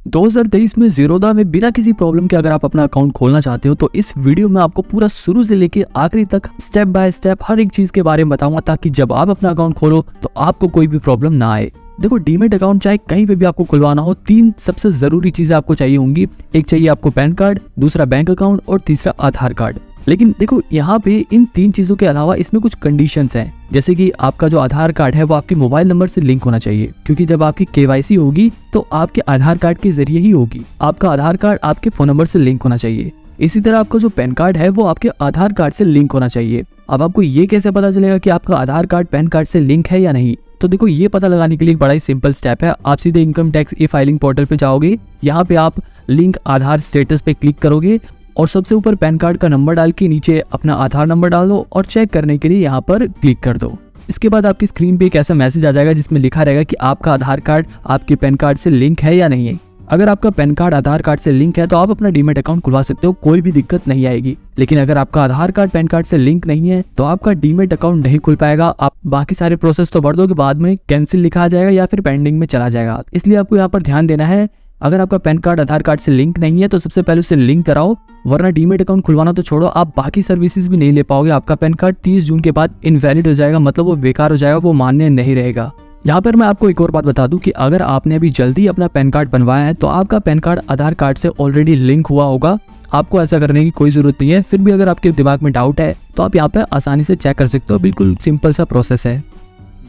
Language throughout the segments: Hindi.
2023 में ज़ीरोधा में बिना किसी प्रॉब्लम के अगर आप अपना अकाउंट खोलना चाहते हो तो इस वीडियो में आपको पूरा शुरू से लेके आखिरी तक स्टेप बाय स्टेप हर एक चीज के बारे में बताऊंगा, ताकि जब आप अपना अकाउंट खोलो तो आपको कोई भी प्रॉब्लम ना आए। देखो, डीमेट अकाउंट चाहे कहीं पे भी आपको खुलवाना हो, 3 सबसे जरूरी चीजें आपको चाहिए होंगी। एक चाहिए आपको पैन कार्ड, दूसरा बैंक अकाउंट और तीसरा आधार कार्ड। लेकिन देखो, यहाँ पे इन 3 चीजों के अलावा इसमें कुछ कंडीशंस हैं, जैसे कि आपका जो आधार कार्ड है वो आपके मोबाइल नंबर से लिंक होना चाहिए, क्योंकि जब आपकी केवाईसी होगी तो आपके आधार कार्ड के जरिए ही होगी। आपका आधार कार्ड आपके फोन नंबर से लिंक होना चाहिए। इसी तरह आपका जो पैन कार्ड है वो आपके आधार कार्ड से लिंक होना चाहिए। अब आपको ये कैसे पता चलेगा कि आपका आधार कार्ड पैन कार्ड से लिंक है या नहीं? तो देखो, ये पता लगाने के लिए एक बड़ा ही सिंपल स्टेप है। आप सीधे income tax e filing portal पे जाओगे, यहाँ पे आप लिंक आधार स्टेटस पे क्लिक करोगे और सबसे ऊपर पैन कार्ड का नंबर डाल के नीचे अपना आधार नंबर डाल दो और चेक करने के लिए यहाँ पर क्लिक कर दो। इसके बाद आपकी स्क्रीन पे एक ऐसा मैसेज आ जाएगा जिसमें लिखा रहेगा कि आपका आधार कार्ड आपके पैन कार्ड से लिंक है या नहीं है। अगर आपका पैन कार्ड आधार कार्ड से लिंक है तो आप अपना डीमेट अकाउंट खुलवा सकते हो, कोई भी दिक्कत नहीं आएगी। लेकिन अगर आपका आधार कार्ड पैन कार्ड से लिंक नहीं है तो आपका डीमेट अकाउंट नहीं खुल पाएगा। आप बाकी सारे प्रोसेस तो भर दोगे, बाद में कैंसिल लिखा आ जाएगा या फिर पेंडिंग में चला जाएगा। इसलिए आपको यहाँ पर ध्यान देना है, अगर आपका पैन कार्ड आधार कार्ड से लिंक नहीं है तो सबसे पहले उसे लिंक कराओ, वरना डीमेट अकाउंट खुलवाना तो छोड़ो, आप बाकी सर्विसेज भी नहीं ले पाओगे। आपका पैन कार्ड 30 जून के बाद इनवैलिड हो जाएगा, मतलब वो बेकार हो जाएगा, वो मान्य नहीं रहेगा। यहाँ पर मैं आपको एक और बात बता दूं कि अगर आपने अभी जल्दी अपना पैन कार्ड बनवाया है तो आपका पैन कार्ड आधार कार्ड से ऑलरेडी लिंक हुआ होगा। आपको ऐसा करने की कोई जरूरत नहीं है। फिर भी अगर आपके दिमाग में डाउट है तो आप यहाँ पे आसानी से चेक कर सकते हो, बिल्कुल सिंपल सा प्रोसेस है।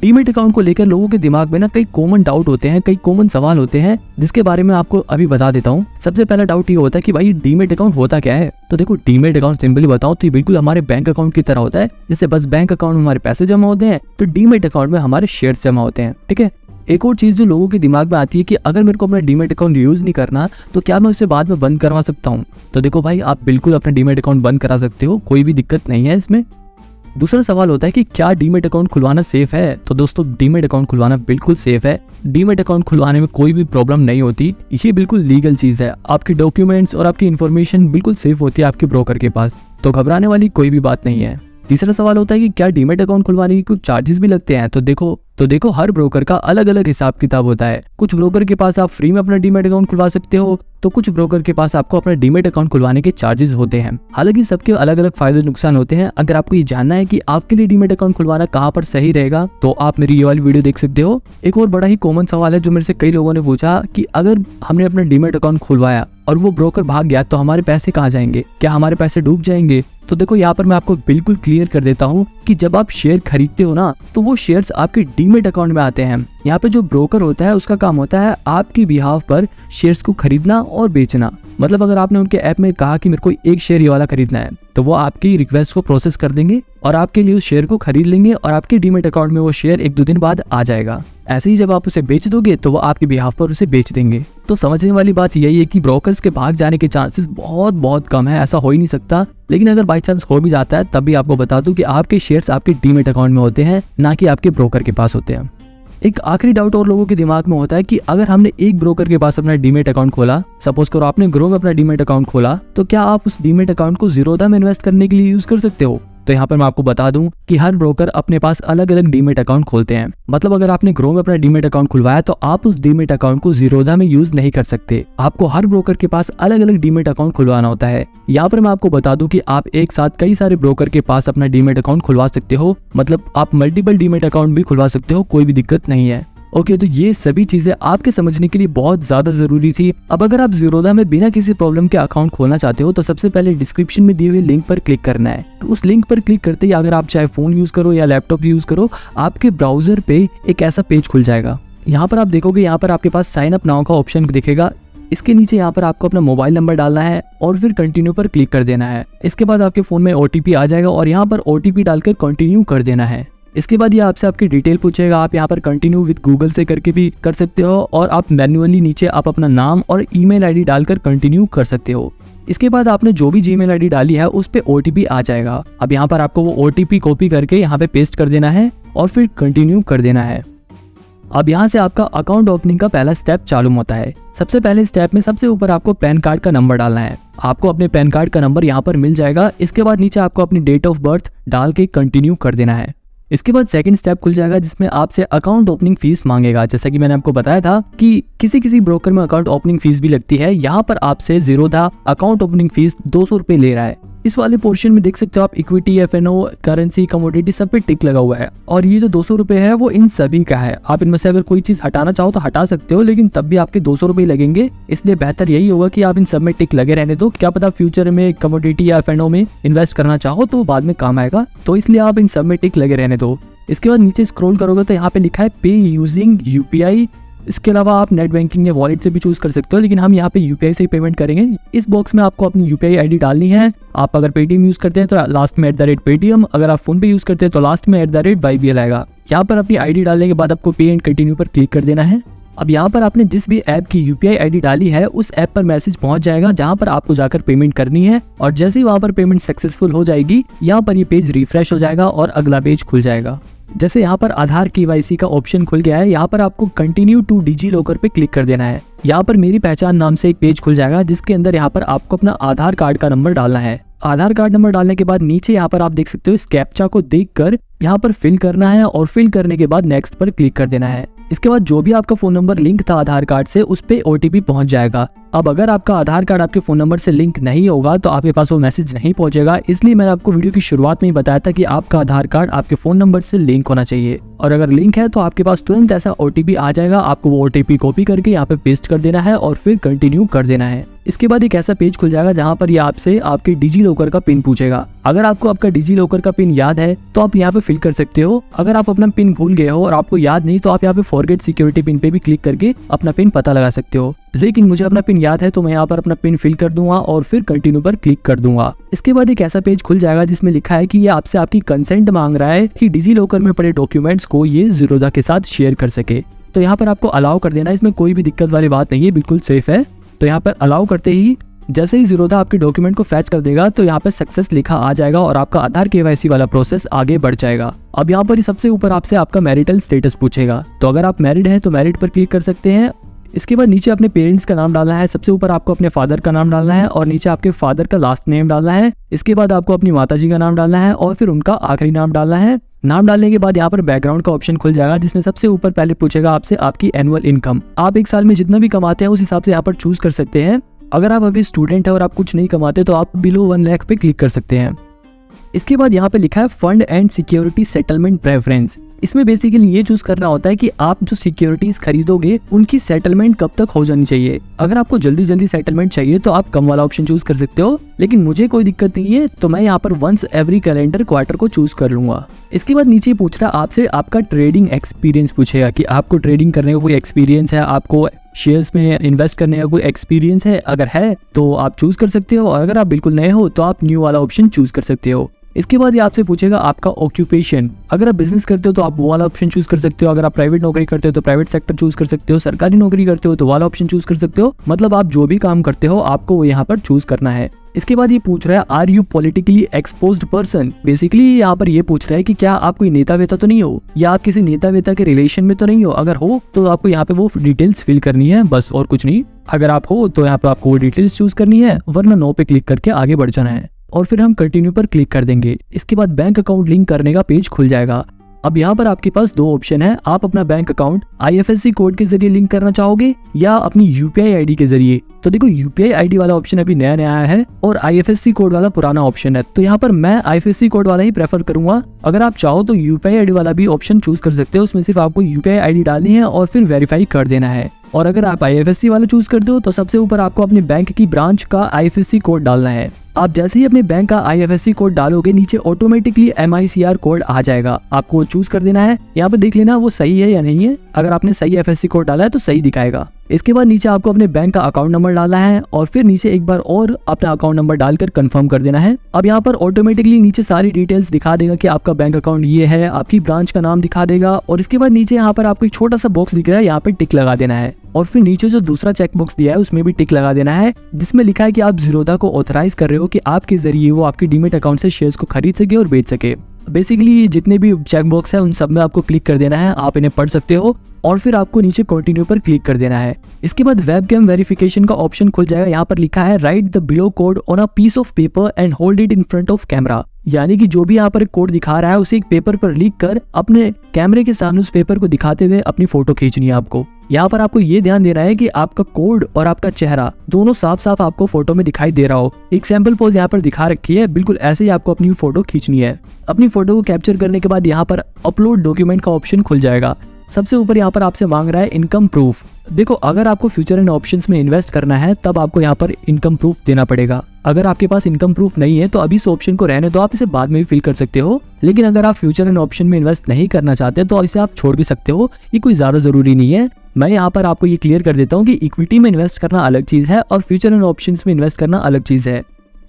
डीमेट अकाउंट को लेकर लोगों के दिमाग में ना कई कॉमन डाउट होते हैं, कई कॉमन सवाल होते हैं, जिसके बारे में आपको अभी बता देता हूँ। सबसे पहला डाउट ये होता है कि भाई डीमेट अकाउंट होता क्या है? तो देखो, डीमेट अकाउंट सिंपली बताऊं तो बिल्कुल हमारे बैंक अकाउंट की तरह होता है। जैसे बस बैंक अकाउंट में हमारे पैसे जमा होते हैं तो डीमेट अकाउंट में हमारे शेयर्स जमा होते हैं, ठीक है। एक और चीज जो लोगों के दिमाग में आती है कि अगर मेरे को अपना डीमेट अकाउंट यूज नहीं करना तो क्या मैं उसे बाद में बंद करवा सकता हूँ? तो देखो भाई, आप बिल्कुल अपना डीमेट अकाउंट बंद करा सकते हो, कोई भी दिक्कत नहीं है इसमें। दूसरा सवाल होता है कि क्या डीमेट अकाउंट खुलवाना सेफ है? तो दोस्तों, डीमेट अकाउंट खुलवाना बिल्कुल सेफ है। डीमेट अकाउंट खुलवाने में कोई भी प्रॉब्लम नहीं होती, ये बिल्कुल लीगल चीज है। आपके डॉक्यूमेंट्स और आपकी इन्फॉर्मेशन बिल्कुल सेफ होती है आपके ब्रोकर के पास, तो घबराने वाली कोई भी बात नहीं है। तीसरा सवाल होता है कि क्या डीमेट अकाउंट खुलवाने के कुछ चार्जेस भी लगते हैं? तो देखो हर ब्रोकर का अलग अलग हिसाब किताब होता है। कुछ ब्रोकर के पास आप फ्री में अपना डीमेट अकाउंट खुलवा सकते हो, तो कुछ ब्रोकर के पास आपको अपना डीमेट अकाउंट खुलवाने के चार्जेस होते हैं। हालांकि सबके अलग अलग फायदे नुकसान होते हैं। अगर आपको ये जानना है कि आपके लिए डीमेट अकाउंट खुलवाना कहाँ पर सही रहेगा तो आप मेरी ये वाली वीडियो देख सकते हो। एक और बड़ा ही कॉमन सवाल है जो मेरे से कई लोगों ने पूछा कि अगर हमने अपना डीमेट अकाउंट खुलवाया और वो ब्रोकर भाग गया तो हमारे पैसे कहाँ जाएंगे? क्या हमारे पैसे डूब जाएंगे? तो देखो, यहाँ पर मैं आपको बिल्कुल क्लियर कर देता हूँ कि जब आप शेयर खरीदते हो ना तो वो शेयर्स आपके डीमेट अकाउंट में आते हैं। यहाँ पे जो ब्रोकर होता है उसका काम होता है आपकी बिहाफ पर शेयर्स को खरीदना और बेचना। मतलब अगर आपने उनके ऐप में कहा कि मेरे को एक शेयर ये वाला खरीदना है तो वो आपकी रिक्वेस्ट को प्रोसेस कर देंगे और आपके लिए उस शेयर को खरीद लेंगे और आपके डीमेट अकाउंट में वो शेयर 1-2 दिन बाद आ जाएगा। ऐसे ही जब आप उसे बेच दोगे तो वो आपकी बिहाफ पर उसे बेच देंगे। तो समझने वाली बात यही है कि ब्रोकर्स के भाग जाने के चांसेस बहुत कम है, ऐसा हो ही नहीं सकता। लेकिन अगर बाई चांस हो भी जाता है तब भी आपको बता दूं कि आपके शेयर्स आपके डीमेट अकाउंट में होते हैं, ना कि आपके ब्रोकर के पास होते हैं। एक आखिरी डाउट और लोगों के दिमाग में होता है कि अगर हमने एक ब्रोकर के पास अपना डीमेट अकाउंट खोला, सपोज करो आपने ग्रो में अपना डीमेट अकाउंट खोला, तो क्या आप उस डीमेट अकाउंट को ज़ीरोधा में इन्वेस्ट करने के लिए यूज कर सकते हो? तो यहाँ पर मैं आपको बता दूं कि हर ब्रोकर अपने पास अलग अलग डीमेट अकाउंट खोलते हैं। मतलब अगर आपने ग्रो में अपना डीमेट अकाउंट खुलवाया तो आप उस डीमेट अकाउंट को ज़ीरोधा में यूज नहीं कर सकते। आपको हर ब्रोकर के पास अलग अलग डीमेट अकाउंट खुलवाना होता है। यहाँ पर मैं आपको बता दूं कि आप एक साथ कई सारे ब्रोकर के पास अपना डीमेट अकाउंट खुलवा सकते हो, मतलब आप मल्टीपल डीमेट अकाउंट भी खुलवा सकते हो, कोई भी दिक्कत नहीं है। ओके, तो ये सभी चीजें आपके समझने के लिए बहुत ज्यादा जरूरी थी। अब अगर आप ज़ीरोधा में बिना किसी प्रॉब्लम के अकाउंट खोलना चाहते हो तो सबसे पहले डिस्क्रिप्शन में दिए हुए लिंक पर क्लिक करना है। तो उस लिंक पर क्लिक करते ही अगर आप चाहे फोन यूज करो या लैपटॉप यूज करो, आपके ब्राउजर पे एक ऐसा पेज खुल जाएगा। यहाँ पर आप देखोगे, यहाँ पर आपके पास साइन अप नाउ का ऑप्शन दिखेगा। इसके नीचे यहाँ पर आपको अपना मोबाइल नंबर डालना है और फिर कंटिन्यू पर क्लिक कर देना है। इसके बाद आपके फोन में OTP आ जाएगा और यहाँ पर OTP डालकर कंटिन्यू कर देना है। इसके बाद ये आपसे आपकी डिटेल पूछेगा, आप यहाँ पर कंटिन्यू विद गूगल से करके भी कर सकते हो और आप मैन्युअली नीचे आप अपना नाम और ईमेल आईडी डालकर कंटिन्यू कर सकते हो। इसके बाद आपने जो भी जीमेल आईडी डाली है उस पे OTP आ जाएगा। अब यहाँ पर आपको वो OTP कॉपी करके यहाँ पे पेस्ट कर देना है और फिर कंटिन्यू कर देना है। अब यहाँ से आपका अकाउंट ओपनिंग का पहला स्टेप चालू होता है। सबसे पहले स्टेप में सबसे ऊपर आपको पैन कार्ड का नंबर डालना है। आपको अपने पैन कार्ड का नंबर यहाँ पर मिल जाएगा। इसके बाद नीचे आपको अपनी डेट ऑफ बर्थ डाल के कंटिन्यू कर देना है। इसके बाद सेकंड स्टेप खुल जाएगा जिसमें आपसे अकाउंट ओपनिंग फीस मांगेगा। जैसा कि मैंने आपको बताया था कि किसी किसी ब्रोकर में अकाउंट ओपनिंग फीस भी लगती है, यहाँ पर आपसे ज़ीरोधा अकाउंट ओपनिंग फीस 200 रुपये ले रहा है। इस वाले पोर्शन में देख सकते हो आप इक्विटी, एफएनओ, करेंसी, कमोडिटी सब पे टिक लगा हुआ है और ये जो 200 रुपये है वो इन सभी का है। आप इनमें से अगर कोई चीज हटाना चाहो तो हटा सकते हो, लेकिन तब भी आपके 200 रुपये लगेंगे। इसलिए बेहतर यही होगा कि आप इन सब में टिक लगे रहने दो। क्या पता फ्यूचर में कमोडिटी या एफएनओ में इन्वेस्ट करना चाहो तो बाद में काम आएगा, तो इसलिए आप इन सब में टिक लगे रहने दो। इसके बाद नीचे स्क्रॉल करोगे तो यहाँ पे लिखा है पे यूजिंग यूपीआई। इसके अलावा आप नेट बैंकिंग या वॉलेट से भी चूज कर सकते हो, लेकिन हम यहाँ पे यूपीआई से ही पेमेंट करेंगे। इस बॉक्स में आपको अपनी यूपीआई आईडी डालनी है। आप अगर पेटीएम यूज करते हैं तो लास्ट में @Paytm, अगर आप फोन पे यूज करते हैं तो लास्ट में @YBL आएगा। यहाँ पर अपनी आईडी डालने के बाद आपको पे एंड कंटिन्यू पर क्लिक कर देना है। अब यहाँ पर आपने जिस भी ऐप की यूपीआई आईडी डाली है उस ऐप पर मैसेज पहुंच जाएगा जहाँ पर आपको जाकर पेमेंट करनी है, और जैसे ही वहाँ पर पेमेंट सक्सेसफुल हो जाएगी यहाँ पर ये पेज रिफ्रेश हो जाएगा और अगला पेज खुल जाएगा। जैसे यहाँ पर आधार KYC का ऑप्शन खुल गया है, यहाँ पर आपको कंटिन्यू टू डिजी लॉकर पे क्लिक कर देना है। यहाँ पर मेरी पहचान नाम से एक पेज खुल जाएगा जिसके अंदर यहाँ पर आपको अपना आधार कार्ड का नंबर डालना है। आधार कार्ड नंबर डालने के बाद नीचे यहाँ पर आप देख सकते हो इस कैप्चा को देखकर यहाँ पर फिल करना है और फिल करने के बाद नेक्स्ट पर क्लिक कर देना है। इसके बाद जो भी आपका फोन नंबर लिंक था आधार कार्ड से उस पे OTP पहुंच जाएगा। अब अगर आपका आधार कार्ड आपके फोन नंबर से लिंक नहीं होगा तो आपके पास वो मैसेज नहीं पहुंचेगा। इसलिए मैंने आपको वीडियो की शुरुआत में ही बताया था कि आपका आधार कार्ड आपके फोन नंबर से लिंक होना चाहिए, और अगर लिंक है तो आपके पास तुरंत ऐसा OTP आ जाएगा। आपको वो OTP कॉपी करके यहाँ पे पेस्ट कर देना है और फिर कंटिन्यू कर देना है। इसके बाद एक ऐसा पेज खुल जाएगा जहाँ पर ये आपसे आपके डिजी लॉकर का पिन पूछेगा। अगर आपको आपका डिजी लॉकर का पिन याद है तो आप यहाँ पे फिल कर सकते हो। अगर आप अपना पिन भूल गए हो और आपको याद नहीं तो आप यहाँ पे फॉरगेट सिक्योरिटी पिन पे भी क्लिक करके अपना पिन पता लगा सकते हो। लेकिन मुझे अपना पिन याद है तो मैं यहाँ पर अपना पिन फिल कर दूंगा और फिर कंटिन्यू पर क्लिक कर दूंगा। इसके बाद एक ऐसा पेज खुल जाएगा जिसमें लिखा है कि ये आपसे आपकी कंसेंट मांग रहा है कि डिजी लॉकर में पड़े डॉक्यूमेंट्स को ये ज़ीरोधा के साथ शेयर कर सके। तो यहाँ पर आपको अलाउ कर देना है, इसमें कोई भी दिक्कत वाली बात नहीं है, बिल्कुल सेफ है। तो यहाँ पर अलाउ करते ही जैसे ही ज़ीरोधा आपके डॉक्यूमेंट को फैच कर देगा तो यहाँ पे सक्सेस लिखा आ जाएगा और आपका आधार KYC वाला प्रोसेस आगे बढ़ जाएगा। अब यहाँ पर सबसे ऊपर आपसे आपका मैरिटल स्टेटस पूछेगा, तो अगर आप मैरिड हैं तो मैरिड पर क्लिक कर सकते हैं। इसके बाद नीचे अपने पेरेंट्स का नाम डालना है। सबसे ऊपर आपको अपने फादर का नाम डालना है और नीचे आपके फादर का लास्ट नेम डालना है। इसके बाद आपको अपनी माताजी का नाम डालना है और फिर उनका आखिरी नाम डालना है। नाम डालने के बाद यहाँ पर बैकग्राउंड का ऑप्शन खुल जाएगा जिसमें सबसे ऊपर पहले पूछेगा आपसे आपकी एनुअल इनकम। आप एक साल में जितना भी कमाते हैं उस हिसाब से यहाँ पर चूज कर सकते हैं। अगर आप अभी स्टूडेंट है और आप कुछ नहीं कमाते तो आप बिलो 1 लाख पे क्लिक कर सकते हैं। इसके बाद यहाँ पे लिखा है fund and security settlement preference. इसमें बेसिकली ये चूज करना होता है कि आप जो सिक्योरिटीज खरीदोगे उनकी सेटलमेंट कब तक हो जानी चाहिए। अगर आपको जल्दी जल्दी सेटलमेंट चाहिए तो आप कम वाला ऑप्शन चूज कर सकते हो, लेकिन मुझे कोई दिक्कत नहीं है तो मैं यहाँ पर वंस एवरी कैलेंडर क्वार्टर को चूज कर लूंगा। इसके बाद नीचे पूछ रहा है आपसे आपका ट्रेडिंग एक्सपीरियंस पूछेगा कि आपको ट्रेडिंग करने का कोई एक्सपीरियंस है, आपको शेयर्स में इन्वेस्ट करने का कोई एक्सपीरियंस है। अगर है तो आप चूज कर सकते हो और अगर आप बिल्कुल नए हो तो आप न्यू वाला ऑप्शन चूज कर सकते हो। इसके बाद ये आपसे पूछेगा आपका ऑक्यूपेशन। अगर आप बिजनेस करते हो तो आप वो वाला ऑप्शन चूज कर सकते हो। अगर आप प्राइवेट नौकरी करते हो तो प्राइवेट सेक्टर चूज कर सकते हो। सरकारी नौकरी करते हो तो वाला ऑप्शन चूज कर सकते हो। मतलब आप जो भी काम करते हो आपको वो यहाँ पर चूज करना है। इसके बाद ये पूछ रहा है are you politically exposed person. Basically यहाँ पर ये पूछ रहा है कि क्या आप कोई नेता वेता तो नहीं हो या आप किसी नेता वेता के रिलेशन में तो नहीं हो। अगर हो तो आपको यहाँ पे वो डिटेल्स फिल करनी है, बस और कुछ नहीं। अगर आप हो तो यहाँ पे आपको वो डिटेल्स चूज करनी है, वरना नो पे क्लिक करके आगे बढ़ जाना है और फिर हम कंटिन्यू पर क्लिक कर देंगे। इसके बाद बैंक अकाउंट लिंक करने का पेज खुल जाएगा। अब यहाँ पर आपके पास 2 ऑप्शन है, आप अपना बैंक अकाउंट IFSC कोड के जरिए लिंक करना चाहोगे या अपनी UPI आईडी के जरिए। तो देखो UPI आईडी वाला ऑप्शन अभी नया नया आया है और IFSC कोड वाला पुराना ऑप्शन है, तो यहाँ पर मैं IFSC कोड वाला ही प्रेफर करूंगा। अगर आप चाहो तो UPI आईडी वाला भी ऑप्शन चूज कर सकते हो, उसमें सिर्फ आपको UPI आईडी डालनी है और फिर वेरीफाई कर देना है। और अगर आप IFSC वाला चूज कर दो तो सबसे ऊपर आपको अपने बैंक की ब्रांच का IFSC कोड डालना है। आप जैसे ही अपने बैंक का IFSC कोड डालोगे नीचे ऑटोमेटिकली MICR कोड आ जाएगा, आपको चूज कर देना है। यहाँ पे देख लेना वो सही है या नहीं है। अगर आपने सही IFSC कोड डाला है तो सही दिखाएगा। इसके बाद नीचे आपको अपने बैंक का अकाउंट नंबर डालना है और फिर नीचे एक बार और अपना अकाउंट नंबर डालकर कंफर्म कर देना है। अब यहाँ पर ऑटोमेटिकली नीचे सारी डिटेल्स दिखा देगा कि आपका बैंक अकाउंट ये है, आपकी ब्रांच का नाम दिखा देगा और इसके बाद नीचे यहाँ पर आपको एक छोटा सा बॉक्स दिख रहा है, यहाँ पे टिक लगा देना है और फिर नीचे जो दूसरा चेक बॉक्स दिया है उसमें भी टिक लगा देना है जिसमें लिखा है कि आप ज़ीरोधा को ऑथराइज कर रहे हो कि आपके जरिए वो आपकी डीमेट अकाउंट से शेयर्स को खरीद सके और बेच सके। बेसिकली जितने भी चेक बॉक्स है उन सब में आपको क्लिक कर देना है, आप इन्हें पढ़ सकते हो और फिर आपको नीचे कंटिन्यू पर क्लिक कर देना है। इसके बाद वेबकैम वेरिफिकेशन का ऑप्शन खुल जाएगा। यहाँ पर लिखा है write the below code on a piece of paper and hold it in front of camera. यानी कि जो भी यहाँ पर कोड दिखा रहा है उसे एक पेपर पर लिख कर अपने कैमरे के सामने उस पेपर को दिखाते हुए अपनी फोटो खींचनी है आपको। यहाँ पर आपको ये ध्यान देना है कि आपका कोड और आपका चेहरा दोनों साफ साफ आपको फोटो में दिखाई दे रहा हो। एक सैंपल पोज यहाँ पर दिखा रखी है, बिल्कुल ऐसे ही आपको अपनी फोटो खींचनी है। अपनी फोटो को कैप्चर करने के बाद यहाँ पर अपलोड डॉक्यूमेंट का ऑप्शन खुल जाएगा। सबसे ऊपर यहाँ पर आपसे मांग रहा है इनकम प्रूफ। देखो, अगर आपको फ्यूचर एंड ऑप्शंस में इन्वेस्ट करना है तब आपको यहाँ पर इनकम प्रूफ देना पड़ेगा। अगर आपके पास इनकम प्रूफ नहीं है तो अभी इस ऑप्शन को रहने दो, आप इसे बाद में भी फिल कर सकते हो। लेकिन अगर आप फ्यूचर एंड ऑप्शन में इन्वेस्ट नहीं करना चाहते तो इसे आप छोड़ भी सकते हो, ये कोई ज्यादा जरूरी नहीं है। मैं यहाँ पर आपको ये क्लियर कर देता हूँ कि इक्विटी में इन्वेस्ट करना अलग चीज है और फ्यूचर एंड ऑप्शंस में इन्वेस्ट करना अलग चीज है।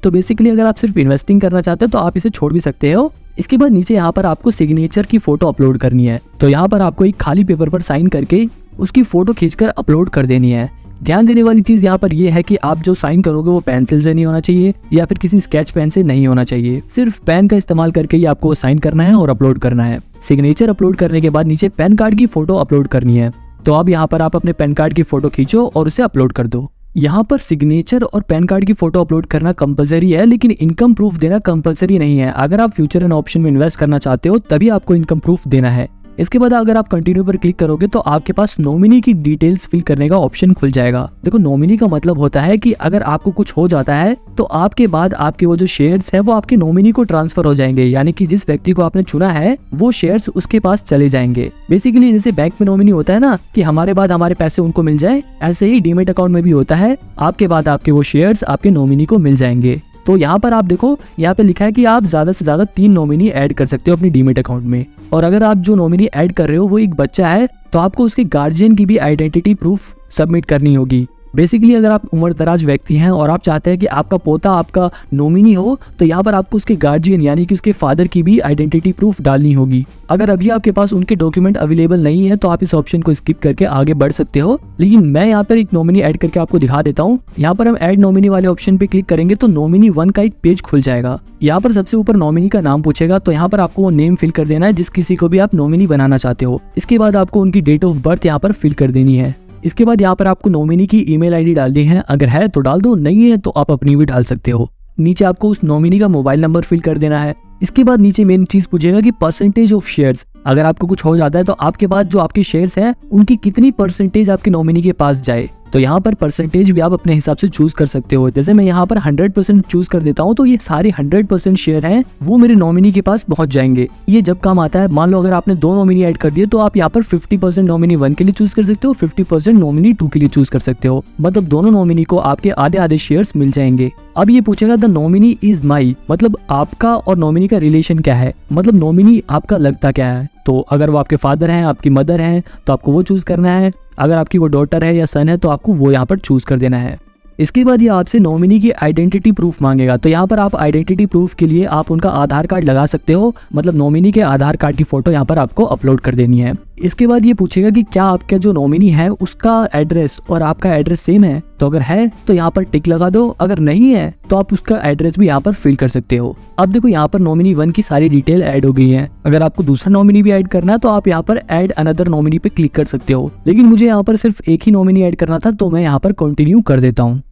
तो बेसिकली अगर आप सिर्फ इन्वेस्टिंग करना चाहते हो तो आप इसे छोड़ भी सकते हो। इसके बाद नीचे यहाँ पर आपको सिग्नेचर की फोटो अपलोड करनी है। तो यहाँ पर आपको एक खाली पेपर पर साइन करके उसकी फोटो खींचकर अपलोड कर देनी है। ध्यान देने वाली चीज यहाँ पर ये है कि आप जो साइन करोगे वो पेंसिल से नहीं होना चाहिए या फिर किसी स्केच पेन से नहीं होना चाहिए। सिर्फ पेन का इस्तेमाल करके ही आपको साइन करना है और अपलोड करना है। सिग्नेचर अपलोड करने के बाद नीचे पैन कार्ड की फोटो अपलोड करनी है। तो अब यहाँ पर आप अपने पैन कार्ड की फोटो खींचो और उसे अपलोड कर दो। यहाँ पर सिग्नेचर और पैन कार्ड की फोटो अपलोड करना कंपलसरी है, लेकिन इनकम प्रूफ देना कंपलसरी नहीं है। अगर आप फ्यूचर एंड ऑप्शन में इन्वेस्ट करना चाहते हो तभी आपको इनकम प्रूफ देना है। इसके बाद अगर आप कंटिन्यू पर क्लिक करोगे तो आपके पास नॉमिनी की डिटेल्स फिल करने का ऑप्शन खुल जाएगा। देखो, नॉमिनी का मतलब होता है कि अगर आपको कुछ हो जाता है तो आपके बाद आपके वो जो शेयर्स है वो आपके नॉमिनी को ट्रांसफर हो जाएंगे, यानी कि जिस व्यक्ति को आपने चुना है वो शेयर्स उसके पास चले जाएंगे। बेसिकली जैसे बैंक में नॉमिनी होता है ना कि हमारे बाद हमारे पैसे उनको मिल जाए, ऐसे ही डीमेट अकाउंट में भी होता है, आपके बाद आपके वो शेयर्स आपके नॉमिनी को मिल जाएंगे। तो यहाँ पर आप देखो, यहाँ पे लिखा है कि आप ज्यादा से ज्यादा 3 नॉमिनी ऐड कर सकते हो अपनी डीमेट अकाउंट में। और अगर आप जो नॉमिनी ऐड कर रहे हो वो एक बच्चा है तो आपको उसके गार्जियन की भी आइडेंटिटी प्रूफ सबमिट करनी होगी। बेसिकली अगर आप उम्रदराज व्यक्ति हैं और आप चाहते हैं कि आपका पोता आपका नॉमिनी हो तो यहाँ पर आपको उसके गार्जियन यानी कि उसके फादर की भी आइडेंटिटी प्रूफ डालनी होगी। अगर अभी आपके पास उनके डॉक्यूमेंट अवेलेबल नहीं है तो आप इस ऑप्शन को स्किप करके आगे बढ़ सकते हो। लेकिन मैं यहाँ पर एक नॉमिनी ऐड करके आपको दिखा देता हूँ। यहाँ पर हम ऐड नॉमिनी वाले ऑप्शन पे क्लिक करेंगे तो नॉमिनी 1 का एक पेज खुल जाएगा। यहाँ पर सबसे ऊपर नॉमिनी का नाम पूछेगा, तो यहाँ पर आपको वो नेम फिल कर देना है जिस किसी को भी आप नॉमिनी बनाना चाहते हो। इसके बाद आपको उनकी डेट ऑफ बर्थ यहाँ पर फिल कर देनी है। इसके बाद यहाँ पर आपको नॉमिनी की ईमेल आईडी डालनी है, अगर है तो डाल दो, नहीं है तो आप अपनी भी डाल सकते हो। नीचे आपको उस नॉमिनी का मोबाइल नंबर फिल कर देना है। इसके बाद नीचे मेन चीज पूछेगा कि परसेंटेज ऑफ शेयर्स। अगर आपको कुछ हो जाता है तो आपके पास जो आपके शेयर्स हैं उनकी कितनी परसेंटेज आपके नॉमिनी के पास जाए। तो यहाँ पर परसेंटेज भी आप अपने हिसाब से चूज कर सकते हो। जैसे मैं यहाँ पर 100% चूज कर देता हूँ तो ये सारे 100% शेयर हैं वो मेरे नॉमिनी के पास पहुंच जाएंगे। ये जब काम आता है, मान लो अगर आपने 2 नॉमिनी ऐड कर दिए तो आप यहाँ पर 50% नॉमिनी 1 के लिए चूज कर सकते हो, 50% नॉमिनी 2 के लिए चूज कर सकते हो। मतलब दोनों नॉमिनी को आपके आधे आधे शेयर्स मिल जाएंगे। अब ये पूछेगा द नॉमिनी इज माई, मतलब आपका और नॉमिनी का रिलेशन क्या है, मतलब नॉमिनी आपका लगता क्या है। तो अगर वो आपके फादर हैं, आपकी मदर हैं तो आपको वो चूज करना है। अगर आपकी वो डॉटर है या सन है तो आपको वो यहाँ पर चूज कर देना है। इसके बाद ये आपसे नॉमिनी की आइडेंटिटी प्रूफ मांगेगा। तो यहाँ पर आप आइडेंटिटी प्रूफ के लिए आप उनका आधार कार्ड लगा सकते हो, मतलब नॉमिनी के आधार कार्ड की फोटो यहाँ पर आपको अपलोड कर देनी है। इसके बाद ये पूछेगा कि क्या आपका जो नॉमिनी है उसका एड्रेस और आपका एड्रेस सेम है। तो अगर है तो यहाँ पर टिक लगा दो, अगर नहीं है तो आप उसका एड्रेस भी यहाँ पर फिल कर सकते हो। अब देखो, यहाँ पर नॉमिनी 1 की सारी डिटेल ऐड हो गई है। अगर आपको दूसरा नॉमिनी भी ऐड करना है तो आप यहाँ पर ऐड अनदर नॉमिनी पे क्लिक कर सकते हो। लेकिन मुझे यहाँ पर सिर्फ एक ही नॉमिनी ऐड करना था तो मैं यहाँ पर कंटिन्यू कर देता हूँ।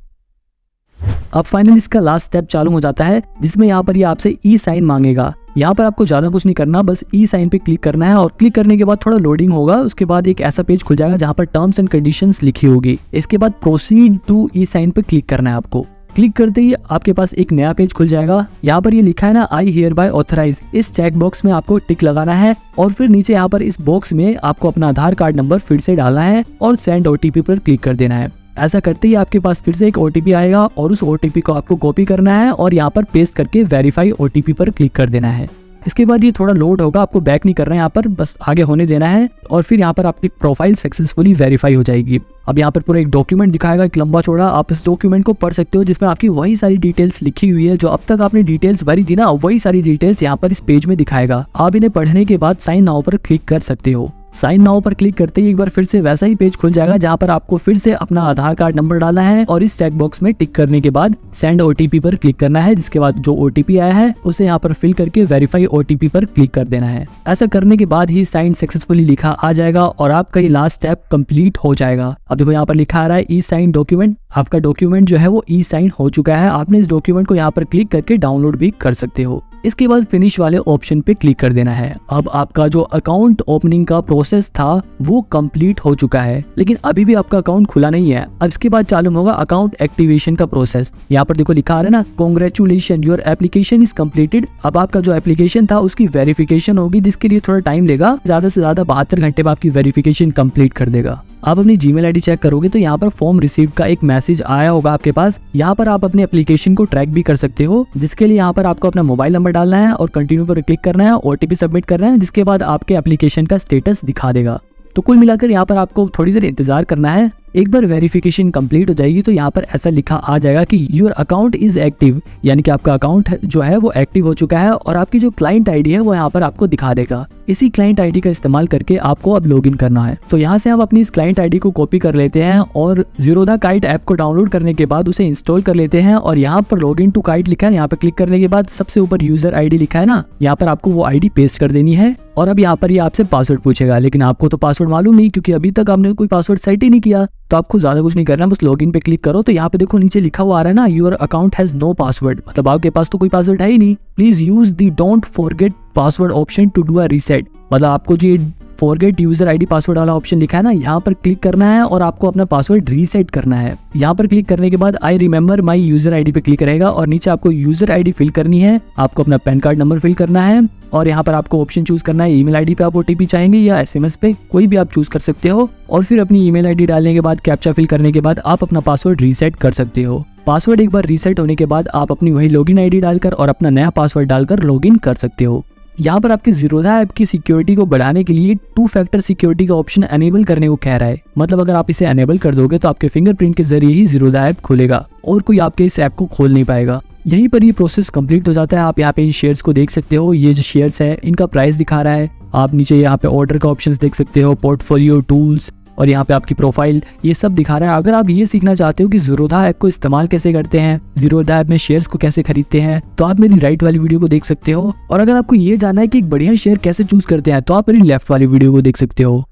अब फाइनली इसका लास्ट स्टेप चालू हो जाता है जिसमें यहाँ पर ये आपसे ई साइन मांगेगा। यहाँ पर आपको ज्यादा कुछ नहीं करना, बस ई साइन पे क्लिक करना है और क्लिक करने के बाद थोड़ा लोडिंग होगा। उसके बाद एक ऐसा पेज खुल जाएगा जहाँ पर टर्म्स एंड कंडीशंस लिखी होगी। इसके बाद प्रोसीड टू ई साइन पे क्लिक करना है आपको। क्लिक करते ही आपके पास एक नया पेज खुल जाएगा। यहाँ पर ये लिखा है ना, आई हियर बाय ऑथराइज, इस चेक बॉक्स में आपको टिक लगाना है और फिर नीचे यहाँ पर इस बॉक्स में आपको अपना आधार कार्ड नंबर फिर से डालना है और सेंड ओटीपी पर क्लिक कर देना है। ऐसा करते ही आपके पास फिर से एक ओटीपी आएगा और उस ओटीपी को आपको कॉपी करना है और यहाँ पर पेस्ट करके वेरीफाई ओटीपी पर क्लिक कर देना है। इसके बाद ये थोड़ा लोड होगा, आपको बैक नहीं करना है, यहाँ पर बस आगे होने देना है और फिर यहाँ पर आपकी प्रोफाइल सक्सेसफुली वेरीफाई हो जाएगी। अब यहाँ पर पूरा एक डॉक्यूमेंट दिखाएगा, एक लंबा चौड़ा। आप इस डॉक्यूमेंट को पढ़ सकते हो जिसमें आपकी वही सारी डिटेल्स लिखी हुई है जो अब तक आपने डिटेल्स भरी थी ना, वही सारी डिटेल्स यहाँ पर इस पेज में दिखाएगा। आप इन्हें पढ़ने के बाद साइन नाउ पर क्लिक कर सकते हो। साइन नाउ पर क्लिक करते ही एक बार फिर से वैसा ही पेज खुल जाएगा जहाँ पर आपको फिर से अपना आधार कार्ड नंबर डालना है और इस चेक बॉक्स में टिक करने के बाद सेंड ओटीपी पर क्लिक करना है, जिसके बाद जो ओटीपी आया है उसे यहाँ पर फिल करके वेरीफाई ओटीपी पर क्लिक कर देना है। ऐसा करने के बाद ही साइन सक्सेसफुली लिखा आ जाएगा और आपका ये लास्ट स्टेप कंप्लीट हो जाएगा। अब देखो यहाँ पर लिखा आ रहा है ई साइन डॉक्यूमेंट। आपका डॉक्यूमेंट जो है वो ई साइन हो चुका है। आपने इस डॉक्यूमेंट को यहाँ पर क्लिक करके डाउनलोड भी कर सकते हो। इसके बाद फिनिश वाले ऑप्शन पे क्लिक कर देना है। अब आपका जो अकाउंट ओपनिंग का प्रोसेस था वो कंप्लीट हो चुका है, लेकिन अभी भी आपका अकाउंट खुला नहीं है। अब इसके बाद चालू होगा अकाउंट एक्टिवेशन का प्रोसेस। यहाँ पर देखो लिखा आ रहा है ना, congratulation your application is completed. अब आपका जो एप्लीकेशन था उसकी वेरिफिकेशन होगी, जिसके लिए थोड़ा टाइम लेगा। ज्यादा से ज्यादा 72 घंटे में आपकी वेरिफिकेशन कंप्लीट कर देगा। आप अपनी जीमेल आईडी चेक करोगे तो यहाँ पर फॉर्म रिसीव का एक मैसेज आया होगा आपके पास। यहाँ पर आप अपने एप्लीकेशन को ट्रैक भी कर सकते हो, जिसके लिए यहाँ पर आपको अपना मोबाइल नंबर डालना है और कंटिन्यू पर क्लिक करना है, ओटीपी सबमिट करना है, जिसके बाद आपके एप्लीकेशन का स्टेटस दिखा देगा। तो कुल मिलाकर यहाँ पर आपको थोड़ी देर इंतजार करना है। एक बार वेरिफिकेशन कंप्लीट हो जाएगी तो यहाँ पर ऐसा लिखा आ जाएगा कि योर अकाउंट इज एक्टिव, यानी कि आपका अकाउंट जो है वो एक्टिव हो चुका है और आपकी जो क्लाइंट आईडी है वो यहाँ पर आपको दिखा देगा। इसी क्लाइंट आईडी का इस्तेमाल करके आपको अब लॉगिन करना है। तो यहाँ से हम अपनी इस क्लाइंट आईडी को कॉपी कर लेते हैं और जीरोधा काइट ऐप को डाउनलोड करने के बाद उसे इंस्टॉल कर लेते हैं और यहाँ पर लॉगिन टू काइट लिखा है। यहाँ पर क्लिक करने के बाद सबसे ऊपर यूजर आईडी लिखा है ना, यहाँ पर आपको वो आईडी पेस्ट कर देनी है। और अब यहाँ पर ये आपसे पासवर्ड पूछेगा, लेकिन आपको तो पासवर्ड मालूम नहीं क्योंकि अभी तक आपने कोई पासवर्ड सेट ही नहीं किया। तो आपको ज्यादा कुछ नहीं करना, बस लॉगिन पे क्लिक करो। तो यहाँ पे देखो नीचे लिखा हुआ आ रहा है ना, your account has no password, मतलब आपके पास तो कोई पासवर्ड है ही नहीं। Please use the don't forget password option to do a reset, मतलब आपको जो फॉरगेट यूजर आईडी पासवर्ड वाला ऑप्शन लिखा है ना, यहाँ पर क्लिक करना है और आपको अपना पासवर्ड रीसेट करना है। यहाँ पर क्लिक करने के बाद I remember my user ID पे क्लिक रहेगा और नीचे आपको यूजर आईडी फिल करनी है, आपको अपना पैन कार्ड नंबर फिल करना है और यहाँ पर आपको ऑप्शन चूज करना है ईमेल आईडी पे आप ओटीपी चाहेंगे या एसएमएस पे, कोई भी आप चूज कर सकते हो। और फिर अपनी ईमेल आईडी डालने के बाद कैप्चा फिल करने के बाद आप अपना पासवर्ड रीसेट कर सकते हो। पासवर्ड एक बार रीसेट होने के बाद आप अपनी वही लॉगिन आईडी डालकर और अपना नया पासवर्ड डालकर लॉगिन कर सकते हो। यहाँ पर आपकी जीरोधा ऐप की सिक्योरिटी को बढ़ाने के लिए 2 फैक्टर सिक्योरिटी का ऑप्शन एनेबल करने को कह रहा है। मतलब अगर आप इसे एनेबल कर दोगे तो आपके फिंगरप्रिंट के जरिए ही जीरोधा ऐप खुलेगा और कोई आपके इस ऐप को खोल नहीं पाएगा। यहीं पर ये प्रोसेस कंप्लीट हो जाता है। आप यहाँ पे शेयर्स को देख सकते हो, ये जो शेयर्स है इनका प्राइस दिखा रहा है। आप नीचे यहाँ पे ऑर्डर का ऑप्शंस देख सकते हो, पोर्टफोलियो, टूल्स और यहाँ पे आपकी प्रोफाइल, ये सब दिखा रहा है। अगर आप ये सीखना चाहते हो कि जीरोधा ऐप को इस्तेमाल कैसे करते हैं, जीरोधा ऐप में शेयर्स को कैसे खरीदते हैं, तो आप मेरी राइट वाली वीडियो को देख सकते हो। और अगर आपको ये जानना है कि एक बढ़िया शेयर कैसे चूज करते हैं तो आप मेरी लेफ्ट वाली वीडियो को देख सकते हो।